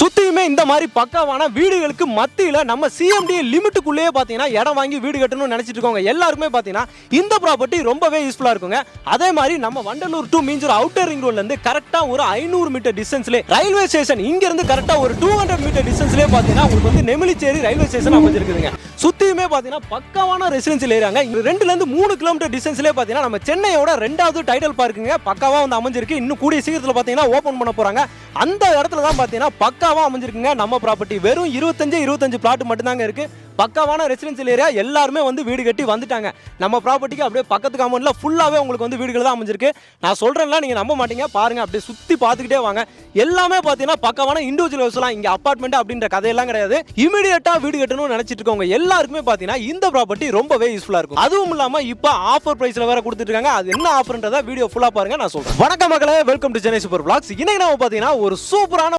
சுத்தியுமே இந்த மாதிரி பக்காவான வீடுகளுக்கு மத்தியில நம்ம சிஎம்டி லிமிட்டுக்குள்ளேயே பாத்தீங்கன்னா இடம் வாங்கி வீடு கட்டணும்னு நினைச்சிட்டு இருக்கவங்க எல்லாருமே பாத்தீங்கன்னா இந்த ப்ராப்பர்ட்டி ரொம்பவே யூஸ்ஃபுல்லா இருக்குங்க. அதே மாதிரி நம்ம Vandalur to Minjur outer ring ரோட்ல இருந்து கரெக்டா ஒரு 500 மீட்டர் டிஸ்டன்ஸ்ல ரயில்வே ஸ்டேஷன் இங்க இருந்து கரெக்டா ஒரு 200 மீட்டர் டிஸ்டன்ஸ்லயே பாத்தீங்கன்னா உங்களுக்கு வந்து நெமிலிச்சேரி ரயில்வே ஸ்டேஷன் அமைஞ்சிருக்குதுங்க. சுத்தியுமே பாத்தீங்கன்னா பக்காவான ரெசிடென்சியல் ஏரியாங்க. 2ல இருந்து 3 கிலோமீட்டர் டிஸ்டன்ஸ்லயே பாத்தீங்கன்னா நம்ம சென்னையோட 2வது டைடல் பார்க்குங்க பக்காவா வந்து அமைஞ்சிருக்கு. இன்னும் கூடிய சீக்கிரத்துல பாத்தீங்கன்னா ஓபன் பண்ண போறாங்க. அந்த இடத்துல தான் பாத்தீங்கன்னா பக்காவா அமைஞ்சிருக்குங்க நம்ம ப்ராப்பர்ட்டி. வெறும் 25 பிளாட் மட்டும் தாங்க இருக்கு. பக்காவான ரெசிடென்சியல் ஏரியா, எல்லாருமே வந்து வீடு கட்டி வந்துட்டாங்க. நம்ம ப்ராப்பர்ட்டிக்கு அப்படியே பக்கத்து காம்பவுண்ட்ல ஃபுல்லாவே உங்களுக்கு வந்து வீடுகள் தான் அமைஞ்சிருக்கு. நான் சொல்றேன்ல, நீங்க நம்ப மாட்டீங்க, பாருங்க அப்படியே சுத்தி பார்த்துக்கிட்டே வாங்க. எல்லாமே பாத்தீங்கன்னா பக்காவான இண்டிவிஜுவல் ஹவுஸ்லாம், இங்க அபார்ட்மெண்ட் அப்படின்ற கதையெல்லாம் கிடையாது. இமிடியேட்டா வீடு கட்டணும்னு நினைச்சிட்டு இருக்கவங்க எல்லாருக்குமே பாத்தீங்கன்னா இந்த ப்ராப்பர்ட்டி ரொம்பவே யூஸ்ஃபுல்லா இருக்கும். அதுவும் இல்லாம இப்ப ஆஃபர் பிரைஸ்ல வேற கொடுத்துட்டு இருக்காங்க. அது என்ன ஆஃபர்ன்றத வீடியோ ஃபுல்லா பாருங்க, நான் சொல்றேன். வணக்கம் மக்களே, welcome to Chennai super vlogs. இன்னைக்கு நாம பாத்தீங்கன்னா ஒரு சூப்பரான